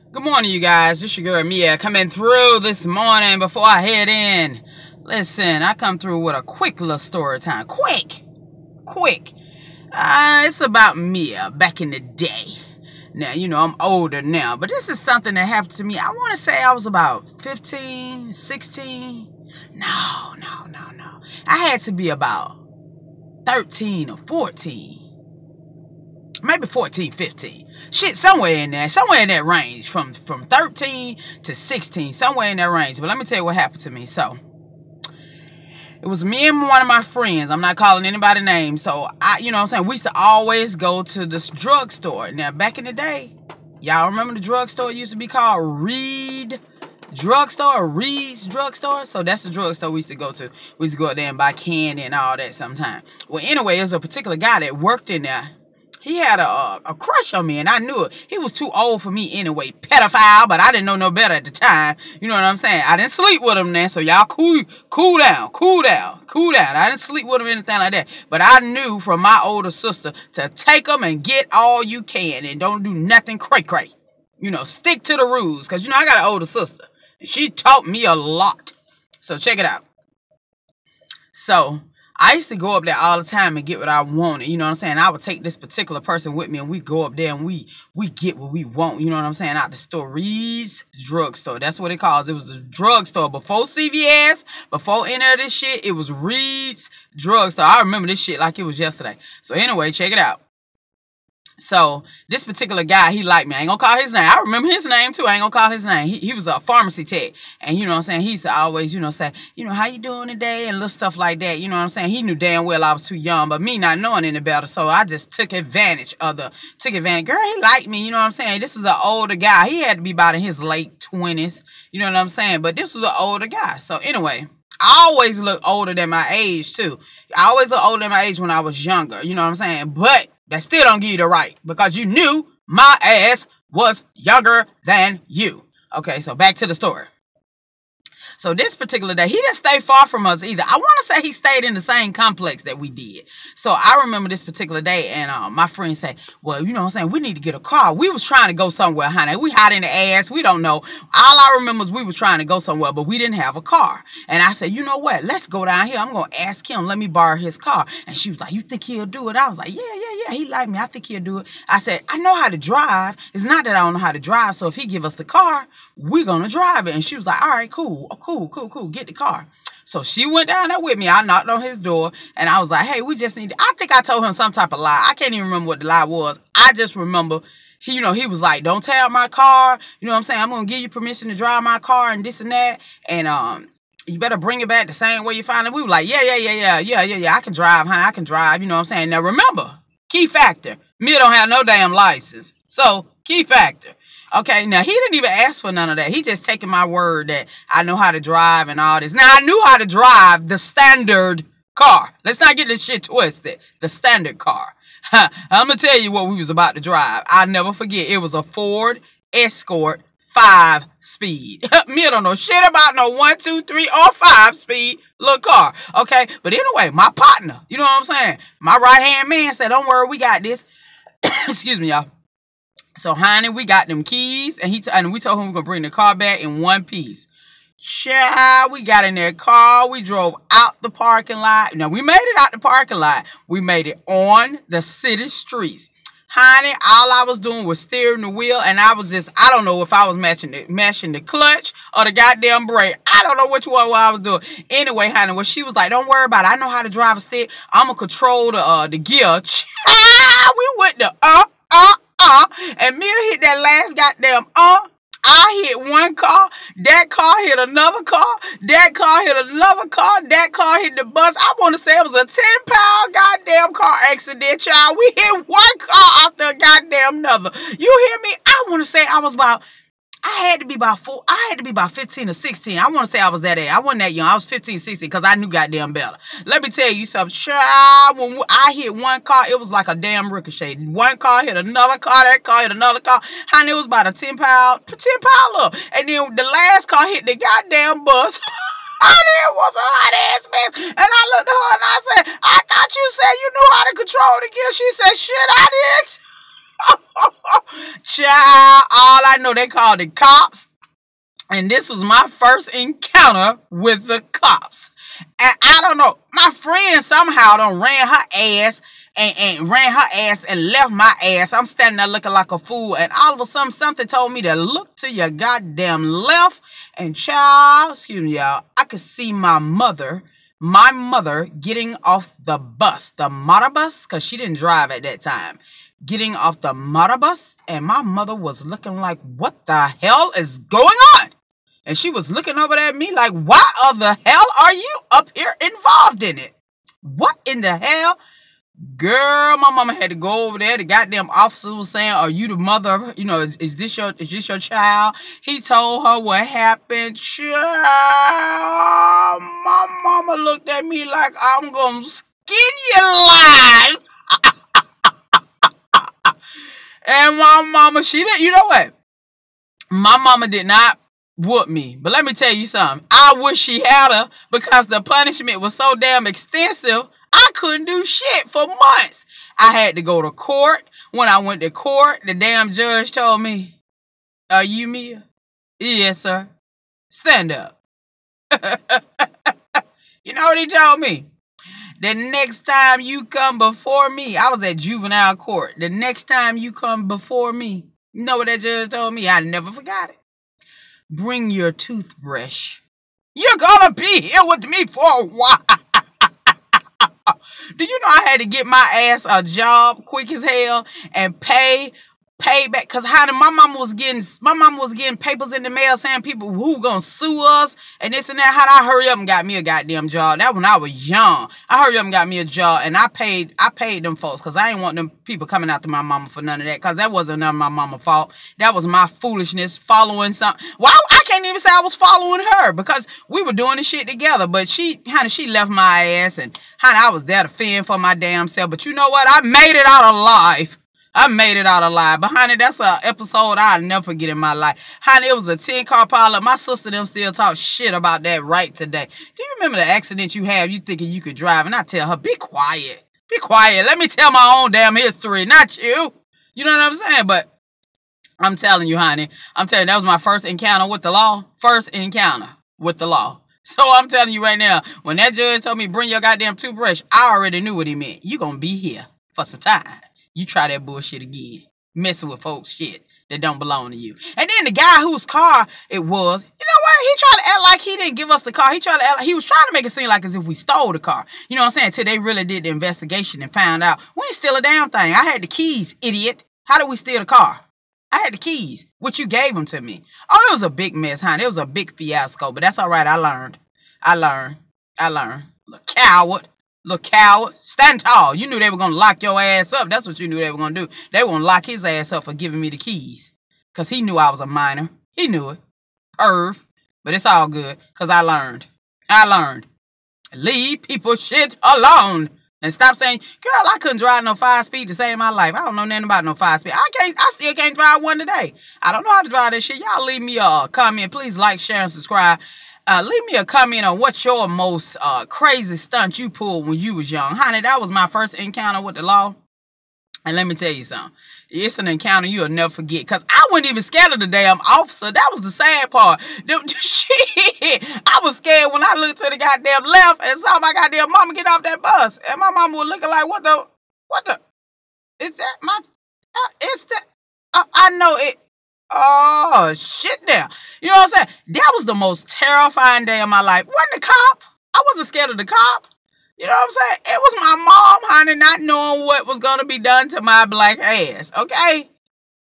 Good morning, you guys. This your girl Mia coming through this morning before I head in. Listen, I come through with a quick little story time. Quick. It's about Mia back in the day. Now, you know, I'm older now, but this is something that happened to me. I want to say I was about 15, 16. No. I had to be about 13 or 14. Maybe 14, 15. Shit, somewhere in that range. From 13 to 16, somewhere in that range. But let me tell you what happened to me. So, it was me and one of my friends. I'm not calling anybody names. So, you know what I'm saying? We used to always go to this drugstore. Now, back in the day, y'all remember the drugstore used to be called Reed's Drugstore? So, that's the drugstore we used to go to. We used to go there and buy candy and all that sometimes. Well, anyway, there's a particular guy that worked in there. He had a crush on me, and I knew it. He was too old for me anyway. Pedophile, but I didn't know no better at the time. You know what I'm saying? I didn't sleep with him then, so y'all cool down. I didn't sleep with him or anything like that. But I knew from my older sister to take him and get all you can and don't do nothing cray-cray. You know, stick to the rules. Because, you know, I got an older sister. And she taught me a lot. So check it out. So I used to go up there all the time and get what I wanted. You know what I'm saying? I would take this particular person with me and we go up there and we get what we want. You know what I'm saying? Out the store. Reed's Drugstore. That's what it calls. It was the drugstore. Before CVS, before any of this shit, it was Reed's Drugstore. I remember this shit like it was yesterday. So anyway, check it out. So, this particular guy, he liked me. I ain't gonna call his name. I remember his name, too. I ain't gonna call his name. He was a pharmacy tech. And, you know what I'm saying, he used to always, you know, say, you know, how you doing today? And little stuff like that. You know what I'm saying? He knew damn well I was too young, but me not knowing any better. So, I just took advantage. Girl, he liked me. You know what I'm saying? This is an older guy. He had to be about in his late 20s. You know what I'm saying? But this was an older guy. So, anyway, I always look older than my age, too. I always look older than my age when I was younger. You know what I'm saying? But that still don't give you the right, because you knew my ass was younger than you. Okay, so back to the story. So this particular day, he didn't stay far from us either. I want to say he stayed in the same complex that we did. So I remember this particular day, and my friend said, well, you know what I'm saying, we need to get a car. We was trying to go somewhere, honey. We hot in the ass. We don't know. All I remember is we were trying to go somewhere, but we didn't have a car. And I said, you know what? Let's go down here. I'm going to ask him. Let me borrow his car. And she was like, you think he'll do it? I was like, yeah. He liked me. I think he'll do it. I said, I know how to drive. It's not that I don't know how to drive. So if he give us the car, we're going to drive it. And she was like, all right, cool. Get the car. So she went down there with me. I knocked on his door and I was like, hey, we just need to, I think I told him some type of lie. I can't even remember what the lie was. I just remember he was like, don't tear up my car. You know what I'm saying? I'm going to give you permission to drive my car and this and that. And, you better bring it back the same way you found it. We were like, yeah. I can drive, honey. I can drive. You know what I'm saying? Now remember, key factor. Mia don't have no damn license. So, key factor. Okay, now he didn't even ask for none of that. He just taking my word that I know how to drive and all this. Now, I knew how to drive the standard car. Let's not get this shit twisted. The standard car. I'm going to tell you what we was about to drive. I'll never forget. It was a Ford Escort 5-speed. Mia don't know shit about no 1, 2, 3, or 5-speed little car. Okay, but anyway, my partner, you know what I'm saying? My right-hand man said, don't worry, we got this. Excuse me, y'all. So, honey, we got them keys, and we told him we were going to bring the car back in one piece. Child, we got in that car. We drove out the parking lot. Now, we made it out the parking lot. We made it on the city streets. Honey, all I was doing was steering the wheel, and I don't know if I was mashing the clutch or the goddamn brake. I don't know which one I was doing. Anyway, honey, well, she was like, don't worry about it. I know how to drive a stick. I'm going to control the gear. Child, we went to and Mia hit that last goddamn I hit one car, that car hit another car, that car hit another car, that car hit the bus. I want to say it was a 10-pound goddamn car accident, child. We hit one car after a goddamn another. You hear me? I want to say I had to be about 15 or 16. I want to say I was that age. I wasn't that young. I was 15, 16 because I knew goddamn better. Let me tell you something. Child, when I hit one car, it was like a damn ricochet. One car hit another car. That car hit another car. Honey, it was about a 10-pound up. And then the last car hit the goddamn bus. Honey, it was a hot-ass mess. And I looked at her and I said, I thought you said you knew how to control the gear. She said, shit, I did. Child, all I know, they called the cops. And this was my first encounter with the cops. And I don't know, my friend somehow done ran her ass and ran her ass and left my ass. I'm standing there looking like a fool. And all of a sudden, something told me to look to your goddamn left. And child, excuse me, y'all, I could see my mother getting off the bus, the motor bus, because she didn't drive at that time. Getting off the motor bus, and my mother was looking like, what the hell is going on? And she was looking over at me like, why the hell are you up here involved in it? What in the hell? Girl, my mama had to go over there. The goddamn officer was saying, are you the mother? You know, is this your child? He told her what happened. Child, my mama looked at me like I'm gonna skin you alive. And my mama, she didn't, you know what? My mama did not whoop me. But let me tell you something. I wish she had her, because the punishment was so damn extensive, I couldn't do shit for months. I had to go to court. When I went to court, the damn judge told me, are you Mia? Yes, sir. Stand up. You know what he told me? The next time you come before me, I was at juvenile court. The next time you come before me, you know what that judge told me? I never forgot it. Bring your toothbrush. You're gonna be here with me for a while. Do you know I had to get my ass a job quick as hell and pay back? Because honey, my mama was getting papers in the mail saying people who gonna sue us and this and that. How I hurry up and got me a goddamn job. That when I was young. I hurry up and got me a job, and I paid them folks, because I ain't want them people coming after my mama for none of that, because that wasn't none of my mama's fault. That was my foolishness following something. Well, I can't even say I was following her, because we were doing the shit together. But she left my ass, and honey, I was there to fend for my damn self. But you know what? I made it out alive. I made it out alive. But honey, that's an episode I'll never forget in my life. Honey, it was a 10-car pileup. My sister them still talk shit about that right today. Do you remember the accident you had? You thinking you could drive? And I tell her, be quiet. Be quiet. Let me tell my own damn history, not you. You know what I'm saying? But I'm telling you, honey. I'm telling you, that was my first encounter with the law. First encounter with the law. So I'm telling you right now, when that judge told me, bring your goddamn toothbrush, I already knew what he meant. You gonna be here for some time. You try that bullshit again. Messing with folks shit that don't belong to you. And then the guy whose car it was, you know what? He tried to act like he didn't give us the car. He was trying to make it seem like as if we stole the car. You know what I'm saying? Till they really did the investigation and found out we ain't steal a damn thing. I had the keys, idiot. How did we steal the car? I had the keys, which you gave them to me. Oh, it was a big mess, honey. It was a big fiasco, but that's all right. I learned. Little coward. Little coward. Stand tall. You knew they were going to lock your ass up. That's what you knew they were going to do. They were going to lock his ass up for giving me the keys. Because he knew I was a minor. He knew it. Perv. But it's all good. Because I learned. Leave people shit alone. And stop saying, girl, I couldn't drive no 5-speed to save my life. I don't know nothing about no 5-speed. I still can't drive one today. I don't know how to drive that shit. Y'all leave me a comment. Please like, share, and subscribe. Leave me a comment on what's your most crazy stunt you pulled when you was young. Honey, that was my first encounter with the law. And let me tell you something. It's an encounter you'll never forget. Because I wasn't even scared of the damn officer. That was the sad part. Shit. I was scared when I looked to the goddamn left and saw my goddamn mama get off that bus. And my mama was looking like, what the, is that my, it's that, I know it. Oh, shit now. You know what I'm saying? That was the most terrifying day of my life. Wasn't the cop? I wasn't scared of the cop. You know what I'm saying? It was my mom, honey, not knowing what was going to be done to my black ass, okay?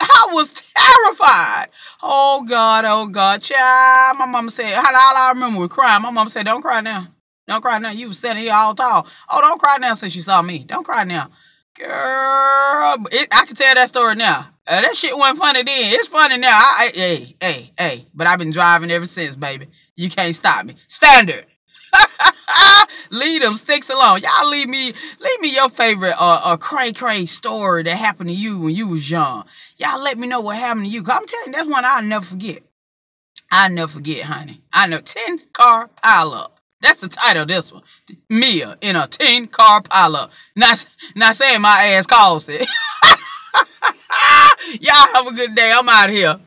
I was terrified. Oh, God, child. My mama said, honey, all I remember was crying. My mama said, don't cry now. Don't cry now. You was standing here all tall. Oh, don't cry now since you saw me. Don't cry now. Girl, I can tell that story now. That shit wasn't funny then. It's funny now. Hey. But I've been driving ever since, baby. You can't stop me. Standard. Leave them sticks alone. Y'all leave me your favorite cray story that happened to you when you was young. Y'all let me know what happened to you. Cause I'm telling you, that's one I'll never forget. I'll never forget, honey. I know 10-car pileup. That's the title of this one. Mia in a 10-car pileup. Not saying my ass caused it. Y'all have a good day. I'm out here.